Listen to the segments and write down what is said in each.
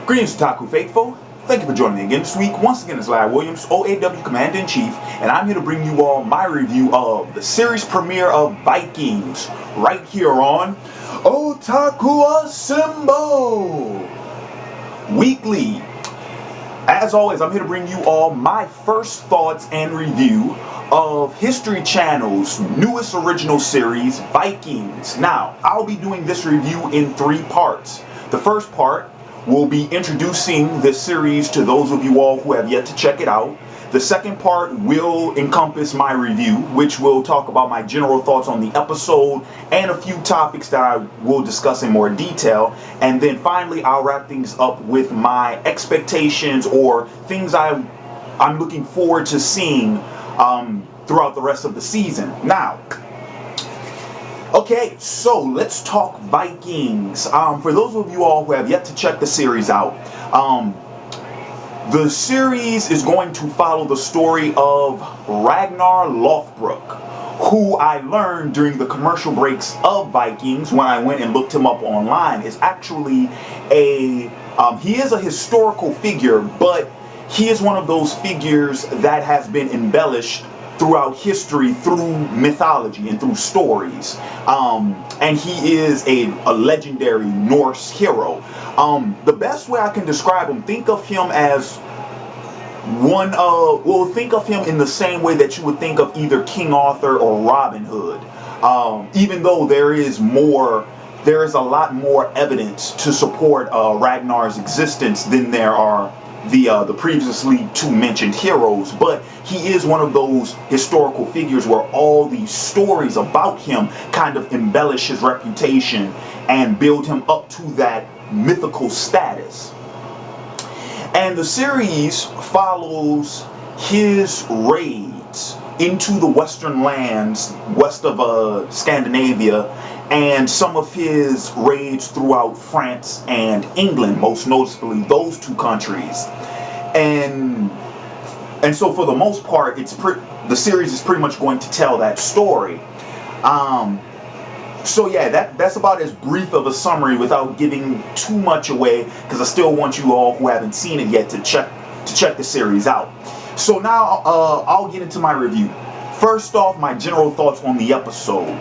Greetings, Otaku Faithful. Thank you for joining me again this week. Once again, it's Larry Williams, OAW Commander-in-Chief, and I'm here to bring you all my review of the series premiere of Vikings, right here on Otaku Assemble Weekly. As always, I'm here to bring you all my first thoughts and review of History Channel's newest original series, Vikings. Now, I'll be doing this review in 3 parts. The first part will be introducing this series to those of you all who have yet to check it out. The second part will encompass my review, which will talk about my general thoughts on the episode and a few topics that I will discuss in more detail. And then finally, I'll wrap things up with my expectations or things I'm looking forward to seeing throughout the rest of the season. Now, okay, so let's talk Vikings. For those of you all who have yet to check the series out, the series is going to follow the story of Ragnar Lothbrok, who I learned during the commercial breaks of Vikings when I went and looked him up online, is actually he is a historical figure, but he is one of those figures that has been embellished throughout history through mythology and through stories, and he is a legendary Norse hero. The best way I can describe him, think of him as think of him in the same way that you would think of either King Arthur or Robin Hood, even though there is a lot more evidence to support Ragnar's existence than there are the previously 2 mentioned heroes. But he is one of those historical figures where all these stories about him kind of embellish his reputation and build him up to that mythical status. And the series follows his raids into the western lands west of Scandinavia, and some of his raids throughout France and England, most noticeably those 2 countries. And so for the most part, the series is pretty much going to tell that story. So yeah, that's about as brief of a summary without giving too much away, because I still want you all who haven't seen it yet to check the series out. So now I'll get into my review. First off, my general thoughts on the episode.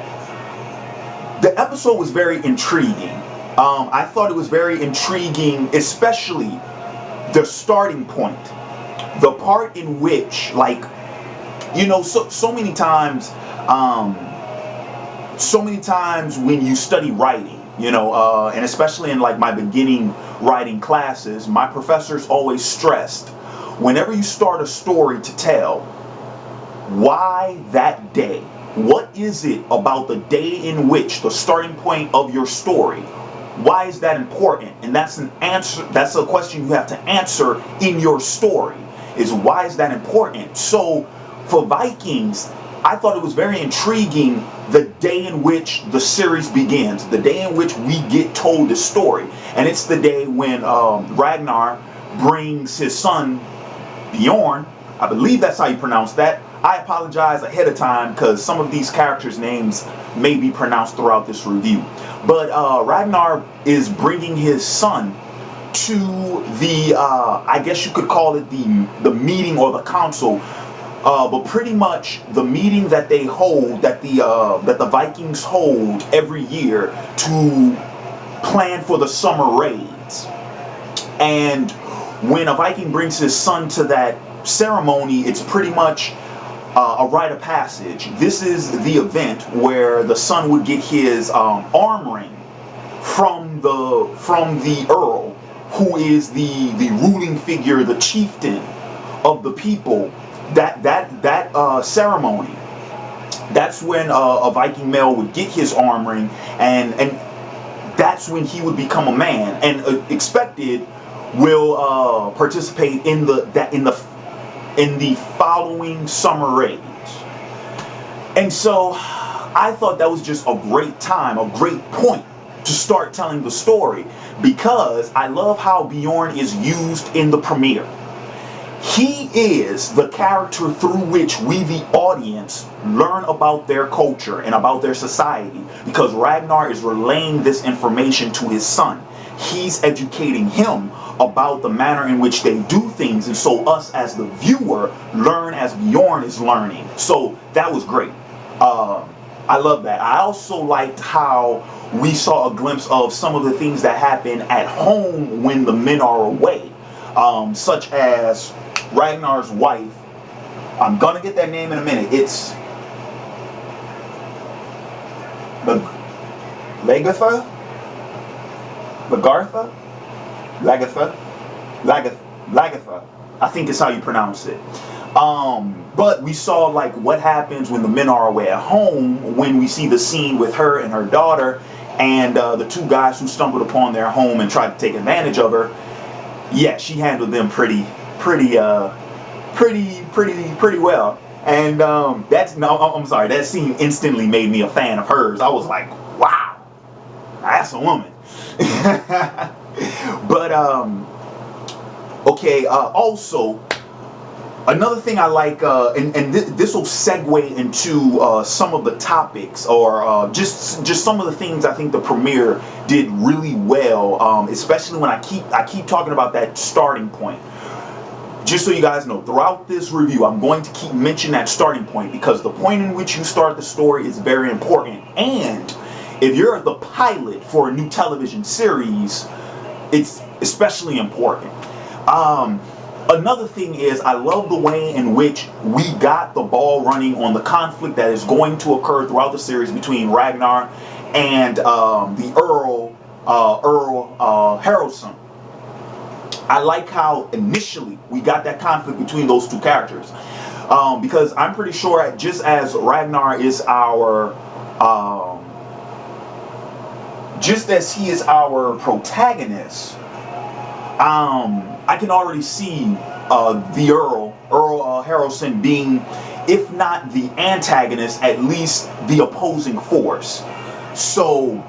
The episode was very intriguing. I thought it was very intriguing, especially the starting point. The part in which, like, you know, so many times when you study writing, you know, and especially in like my beginning writing classes, my professors always stressed, whenever you start a story to tell, why that day? What is it about the day in which the starting point of your story? Why is that important? And that's a question you have to answer in your story, is why is that important? So for Vikings, I thought it was very intriguing the day in which the series begins, the day in which we get told the story. And it's the day when Ragnar brings his son Bjorn, I believe that's how you pronounce that. I apologize ahead of time because some of these characters' names may be pronounced throughout this review. But Ragnar is bringing his son to the, I guess you could call it the meeting or the council, but pretty much the meeting that they hold, that the Vikings hold every year to plan for the summer raids. And when a Viking brings his son to that ceremony, it's pretty much a rite of passage. This is the event where the son would get his arm ring from the Earl, who is the ruling figure, the chieftain of the people. That ceremony, that's when a Viking male would get his arm ring, and that's when he would become a man, and expected will participate in the following summer raids. And so I thought that was just a great time, a great point to start telling the story, because I love how Bjorn is used in the premiere. He is the character through which we, the audience, learn about their culture and about their society, because Ragnar is relaying this information to his son. he's educating him about the manner in which they do things, and so us as the viewer learn as Bjorn is learning. So that was great. I love that. I also liked how we saw a glimpse of some of the things that happen at home when the men are away, such as Ragnar's wife. I'm gonna get that name in a minute. It's the Lagatha? Lagartha? Lagatha. I think is how you pronounce it. But we saw like what happens when the men are away at home, when we see the scene with her and her daughter and the two guys who stumbled upon their home and tried to take advantage of her. Yeah, she handled them pretty well. And I'm sorry, that scene instantly made me a fan of hers. I was like, wow, that's a woman. But okay, also another thing I like, and this will segue into some of the topics, or just some of the things I think the premiere did really well, especially when I keep talking about that starting point. Just so you guys know, throughout this review, I'm going to keep mentioning that starting point, because the point in which you start the story is very important. And if you're the pilot for a new television series, it's especially important. Another thing is, I love the way in which we got the ball running on the conflict that is going to occur throughout the series between Ragnar and the Earl Haraldson. I like how initially we got that conflict between those two characters, because I'm pretty sure just as Ragnar is our just as he is our protagonist, I can already see the Earl Haraldson being, if not the antagonist, at least the opposing force. So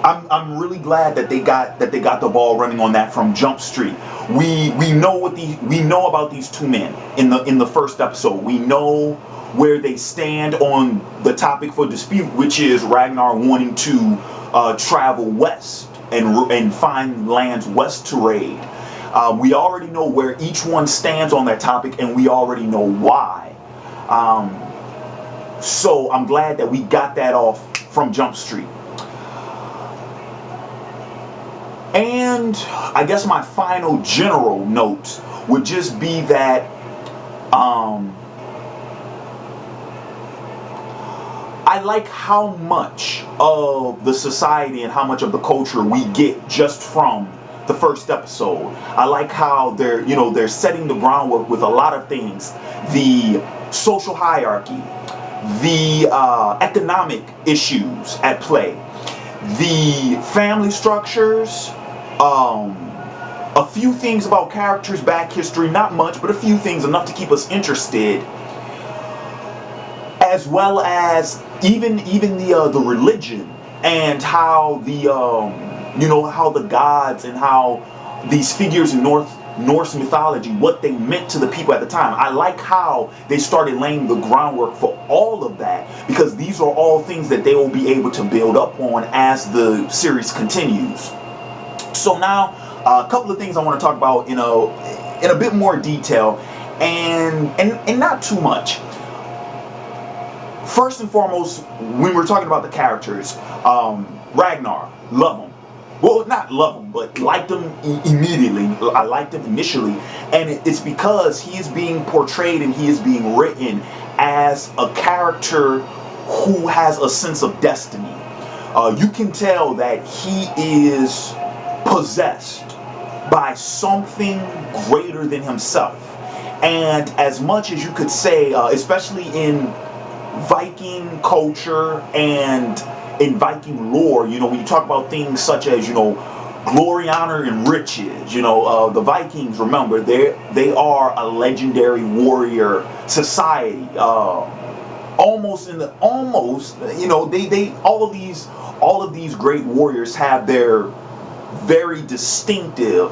I'm really glad that they got the ball running on that from Jump Street. We know about these two men in the first episode. We know where they stand on the topic for dispute, which is Ragnar wanting to travel west and find lands west to raid. We already know where each one stands on that topic, and we already know why. So I'm glad that we got that off from Jump Street. And I guess my final general note would just be that I like how much of the society and how much of the culture we get just from the first episode. I like how they're setting the groundwork with a lot of things: the social hierarchy, the economic issues at play, the family structures, a few things about characters' back history, not much, but a few things, enough to keep us interested, as well as even the religion and how how the gods and how these figures in Norse mythology, what they meant to the people at the time. I like how they started laying the groundwork for all of that, because these are all things that they will be able to build up on as the series continues. So now, a couple of things I want to talk about in a bit more detail, and not too much. First and foremost, when we're talking about the characters, Ragnar, love him. Well, not love him, but liked him immediately. I liked him initially, and it's because he is being portrayed and he is being written as a character who has a sense of destiny. You can tell that he is possessed by something greater than himself. And as much as you could say, especially in Viking culture and in Viking lore, when you talk about things such as, glory, honor, and riches, the Vikings, remember, they are a legendary warrior society. All of these great warriors have their very distinctive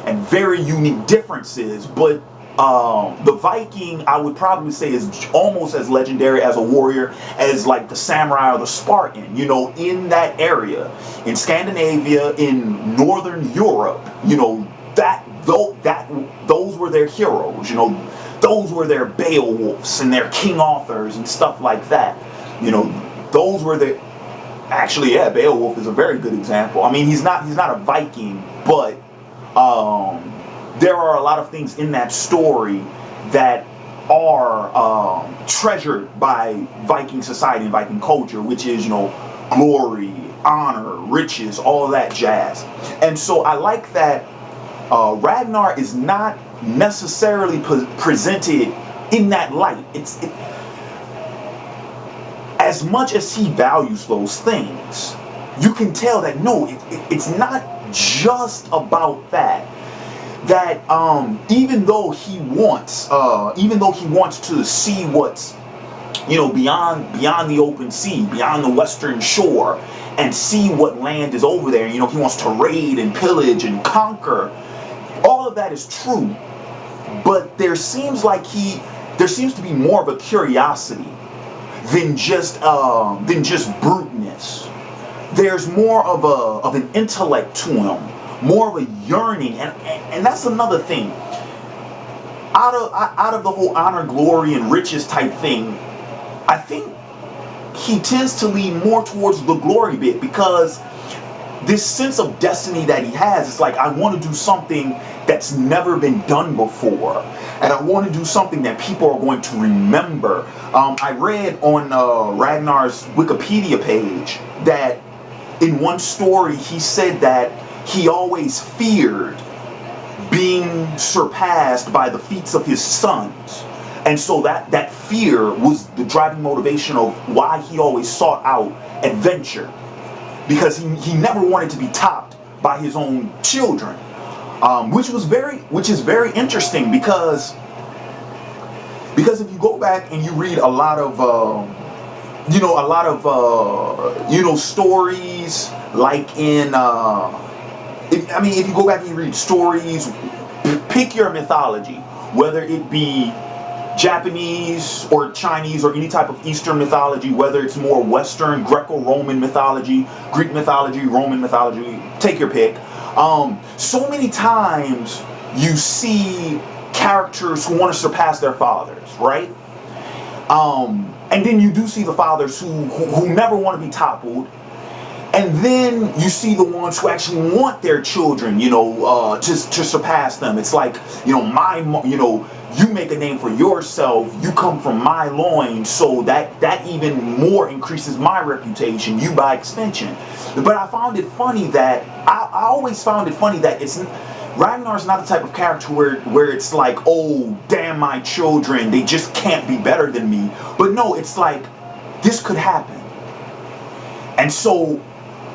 and very unique differences, but the Viking, I would probably say, is almost as legendary as a warrior as like the samurai or the Spartan. You know, in that area, in Scandinavia, in Northern Europe, you know, those were their heroes. You know, those were their Beowulfs and their King Arthurs and stuff like that. You know, those were the actually, yeah, Beowulf is a very good example. I mean, he's not a Viking, but there are a lot of things in that story that are treasured by Viking society and Viking culture, which is, you know, glory, honor, riches, all that jazz. And so I like that Ragnar is not necessarily presented in that light. As much as he values those things, you can tell that no, it's not just about that. That even though he wants to see what's, you know, beyond the open sea, beyond the western shore, and see what land is over there, you know, he wants to raid and pillage and conquer. All of that is true, but there seems to be more of a curiosity than just bruteness. There's more of an intellect to him, more of a yearning, and that's another thing. Out of the whole honor, glory, and riches type thing, I think he tends to lean more towards the glory bit, because this sense of destiny that he has, it's like, I want to do something that's never been done before, and I want to do something that people are going to remember. I read on Ragnar's Wikipedia page that in one story he said that he always feared being surpassed by the feats of his sons. And so that fear was the driving motivation of why he always sought out adventure. Because he never wanted to be topped by his own children. Which is very interesting, because if you go back and you read a lot of stories, like in if you go back and you read stories, pick your mythology, whether it be Japanese or Chinese or any type of Eastern mythology, whether it's more Western, Greco-Roman mythology, Greek mythology, Roman mythology, take your pick. So many times you see characters who want to surpass their fathers, right? And then you do see the fathers who never want to be toppled. And then you see the ones who actually want their children, to surpass them. It's like, you make a name for yourself. You come from my loins, so that even more increases my reputation. You by extension. But I found it funny that I always found it funny that Ragnar's not the type of character where it's like, oh damn, my children, they just can't be better than me. But no, it's like, this could happen. And so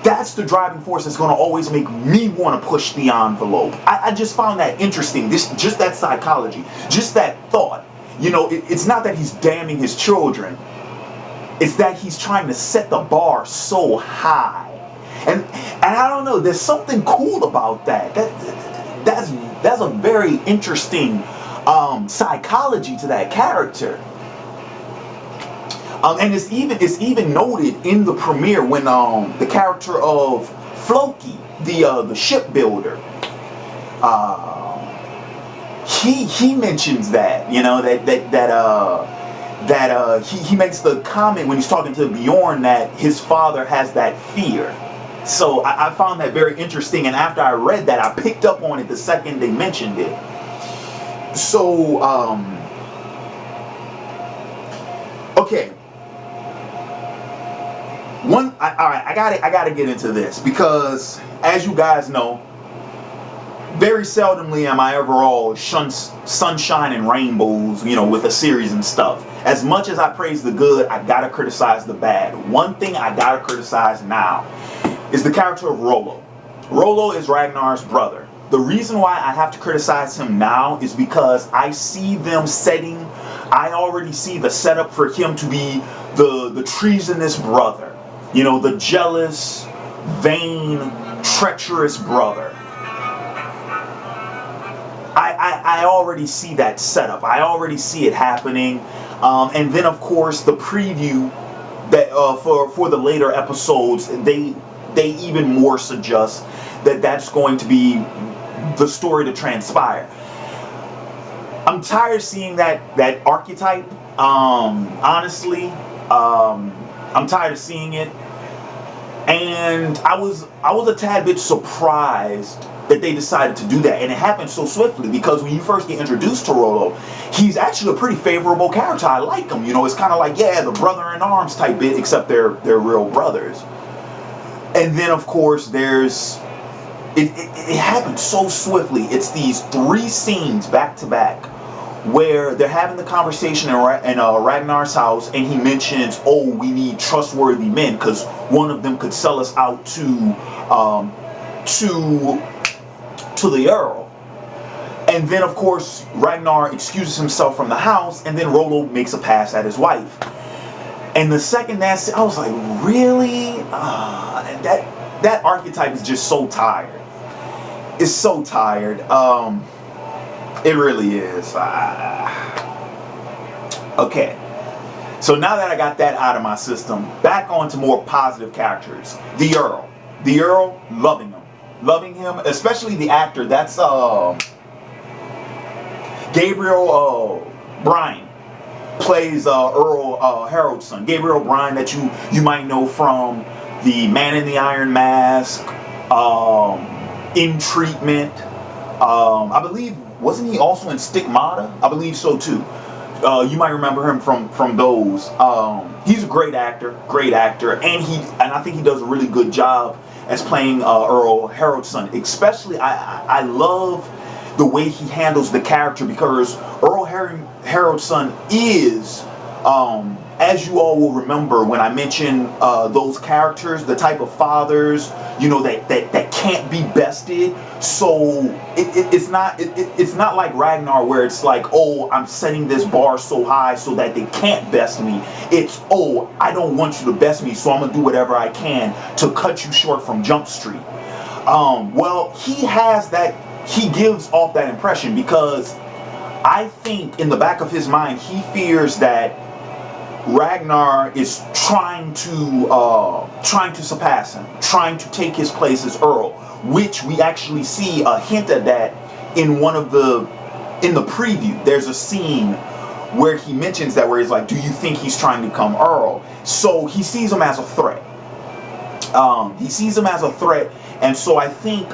that's the driving force that's going to always make me want to push the envelope. I just found that interesting. Just that psychology, just that thought. It's not that he's damning his children. It's that he's trying to set the bar so high. And I don't know, there's something cool about that. That's a very interesting psychology to that character. And it's even noted in the premiere when the character of Floki, the shipbuilder, he mentions that, he makes the comment when he's talking to Bjorn that his father has that fear. So I found that very interesting, and after I read that, I picked up on it the second they mentioned it. So okay. I gotta get into this, because as you guys know, very seldomly am I ever all sunshine and rainbows, with a series and stuff. As much as I praise the good, I gotta criticize the bad. One thing I gotta criticize now is the character of Rollo. Rollo is Ragnar's brother. The reason why I have to criticize him now is because I already see the setup for him to be the treasonous brother. The jealous, vain, treacherous brother. I already see that setup. I already see it happening. And then of course the preview that for the later episodes, they even more suggest that that's going to be the story to transpire. I'm tired of seeing that archetype. Honestly, I'm tired of seeing it, and I was a tad bit surprised that they decided to do that, and it happened so swiftly, because when you first get introduced to Rollo, he's actually a pretty favorable character. I like him. You know, it's kind of like, yeah, the brother in arms type bit, except they're real brothers. And then of course there's it happened so swiftly. It's these 3 scenes back to back where they're having the conversation in Ragnar's house, and he mentions, oh, we need trustworthy men because one of them could sell us out to the Earl. And then of course Ragnar excuses himself from the house, and then Rollo makes a pass at his wife. And the second that, I was like, really? That archetype is just so tired. It's so tired. It really is. Okay. So now that I got that out of my system, back on to more positive characters. The Earl. The Earl, loving him. Loving him, especially the actor. That's Gabriel Bryan plays Earl Harold's son. Gabriel Bryan, that you might know from the Man in the Iron Mask, In Treatment. I believe, wasn't he also in Stigmata? I believe so too. You might remember him from those. He's a great actor, and I think he does a really good job as playing Earl Harold's son. Especially, I love the way he handles the character, because Earl Harold's son is, as you all will remember when I mentioned those characters, the type of fathers, you know, that can't be bested. So it's not like Ragnar, where it's like, oh, I'm setting this bar so high so that they can't best me. It's, oh, I don't want you to best me, so I'm gonna do whatever I can to cut you short from Jump Street. Well, he gives off that impression, because I think in the back of his mind he fears that Ragnar is trying to surpass him, trying to take his place as Earl, which we actually see a hint at that in the preview. There's a scene where he mentions that, where he's like, do you think he's trying to become Earl? So he sees him as a threat. And so I think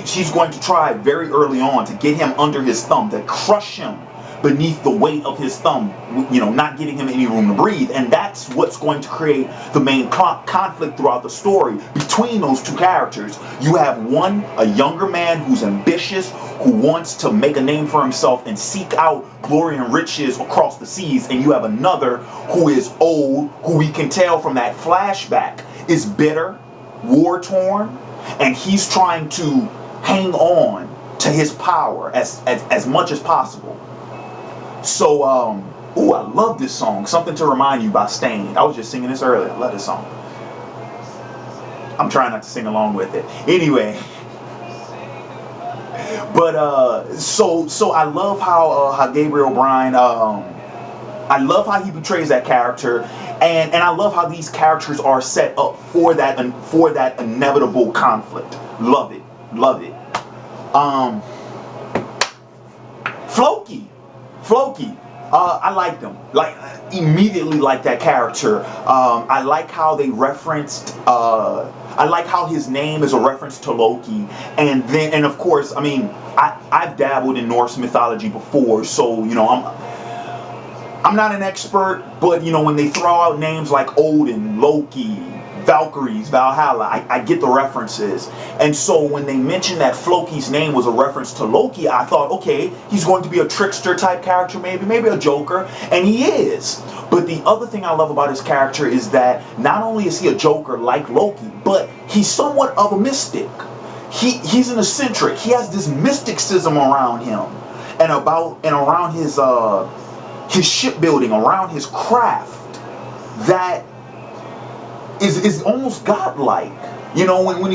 she's going to try very early on to get him under his thumb, to crush him beneath the weight of his thumb, you know, not giving him any room to breathe. And that's what's going to create the main conflict throughout the story between those two characters. You have one, a younger man who's ambitious, who wants to make a name for himself and seek out glory and riches across the seas, and you have another who is old, who we can tell from that flashback is bitter, war-torn, and he's trying to hang on to his power as much as possible. So, ooh, I love this song, Something to Remind You by Stained. I was just singing this earlier. I love this song. I'm trying not to sing along with it. Anyway. But, so I love how Gabriel Bryan, I love how he portrays that character, and I love how these characters are set up for that inevitable conflict. Love it. Floki. I liked him. Immediately like that character. I like how they referenced. I like how his name is a reference to Loki, and of course, I mean, I've dabbled in Norse mythology before, so you know I'm not an expert, but you know, when they throw out names like Odin, Loki, Valkyries, Valhalla, I get the references. And so when they mentioned that Floki's name was a reference to Loki, I thought, okay, he's going to be a trickster type character, maybe a Joker, and he is. But the other thing I love about his character is that not only is he a Joker like Loki, but he's somewhat of a mystic. He's an eccentric. He has this mysticism around him, and around his shipbuilding, around his craft, that is almost godlike. You know, when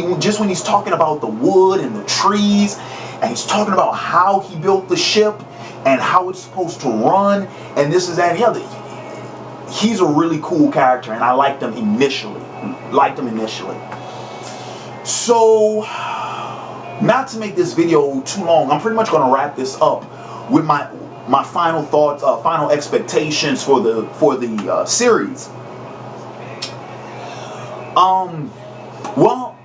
he's talking about the wood and the trees, and he's talking about how he built the ship and how it's supposed to run, and this is that and the other. He's a really cool character, and I liked him initially. So, not to make this video too long, I'm pretty much going to wrap this up with my final thoughts, final expectations for the series. Well,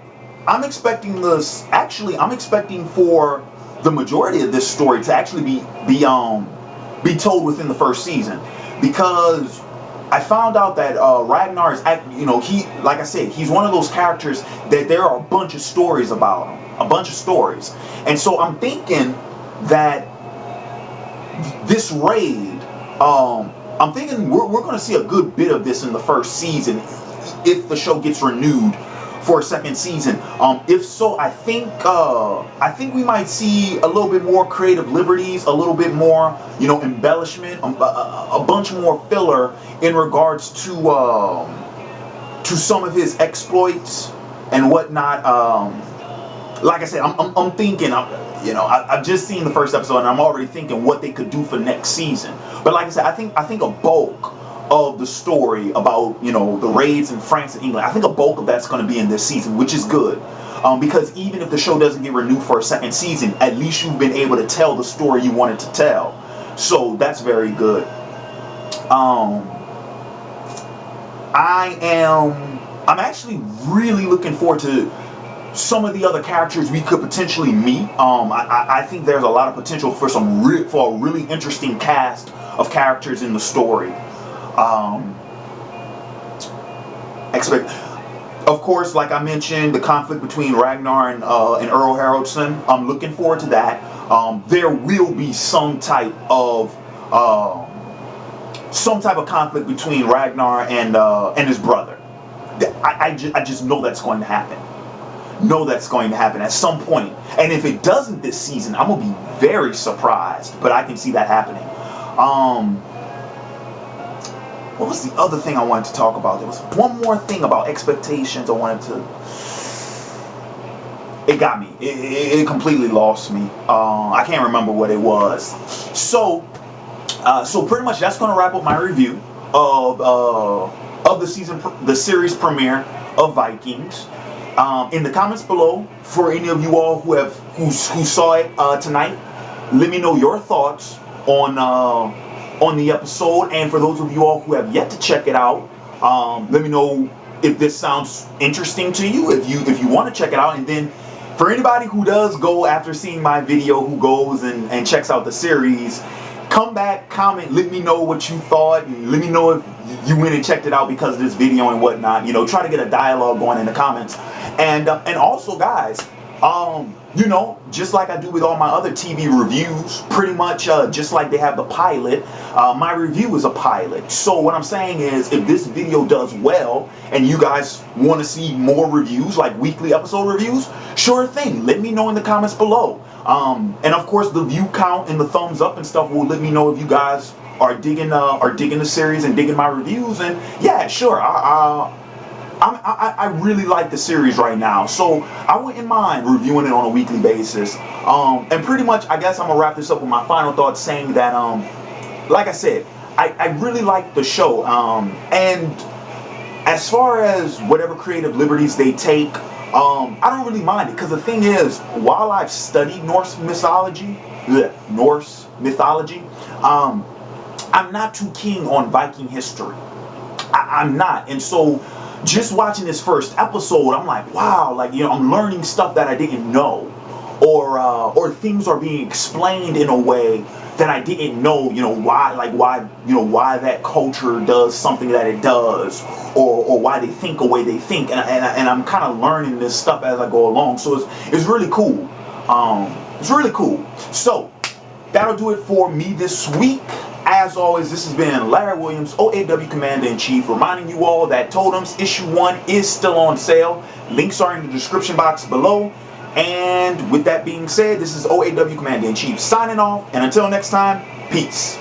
I'm expecting this. Actually, I'm expecting for the majority of this story to actually be told within the first season, because I found out that Ragnar is, like I said, he's one of those characters that there are a bunch of stories about him, and so I'm thinking that this raid, I'm thinking we're going to see a good bit of this in the first season if the show gets renewed for a second season. If so, I think we might see a little bit more creative liberties, a little bit more, embellishment, a bunch more filler in regards to some of his exploits and whatnot. Like I said, I'm thinking, I've just seen the first episode and I'm already thinking what they could do for next season. But like I said, I think a bulk of the story about, the raids in France and England, I think a bulk of that's going to be in this season, which is good. Because even if the show doesn't get renewed for a second season, at least you've been able to tell the story you wanted to tell. So that's very good. I'm actually really looking forward to some of the other characters we could potentially meet. I think there's a lot of potential for for a really interesting cast of characters in the story. Of course, like I mentioned, the conflict between Ragnar and Earl Haraldson. I'm looking forward to that. There will be some type of conflict between Ragnar and his brother. I just know that's going to happen. At some point. And if it doesn't this season, I'm gonna be very surprised. But I can see that happening. What was the other thing I wanted to talk about? There was one more thing about expectations I wanted to... It got me. It completely lost me. I can't remember what it was. So pretty much that's going to wrap up my review of the series premiere of Vikings. In the comments below, for any of you all who saw it tonight, let me know your thoughts on the episode, and for those of you all who have yet to check it out, let me know if this sounds interesting to you, if you want to check it out. And then for anybody who does go after seeing my video, who goes and checks out the series, come back, comment, let me know what you thought, and let me know if you went and checked it out because of this video and whatnot. Try to get a dialogue going in the comments. And also, guys, just like I do with all my other TV reviews, pretty much just like they have the pilot, my review is a pilot. So what I'm saying is, if this video does well and you guys want to see more reviews, like weekly episode reviews, sure thing, let me know in the comments below. And of course, the view count and the thumbs up and stuff will let me know if you guys are digging the series and digging my reviews. And yeah, sure, I really like the series right now, so I wouldn't mind reviewing it on a weekly basis. And pretty much, I guess I'm gonna wrap this up with my final thoughts, saying that, like I said, I really like the show. And as far as whatever creative liberties they take, I don't really mind it, because the thing is, while I've studied Norse mythology, I'm not too keen on Viking history. I'm not, and so just watching this first episode, I'm like, wow, like, I'm learning stuff that I didn't know, or things are being explained in a way that I didn't know, why that culture does something that it does, or why they think the way they think, and I'm kind of learning this stuff as I go along. So it's really cool. It's really cool. So that'll do it for me this week. As always, this has been Larry Williams, OAW Commander-in-Chief, reminding you all that Totems Issue 1 is still on sale. Links are in the description box below. And with that being said, this is OAW Commander-in-Chief signing off. And until next time, peace.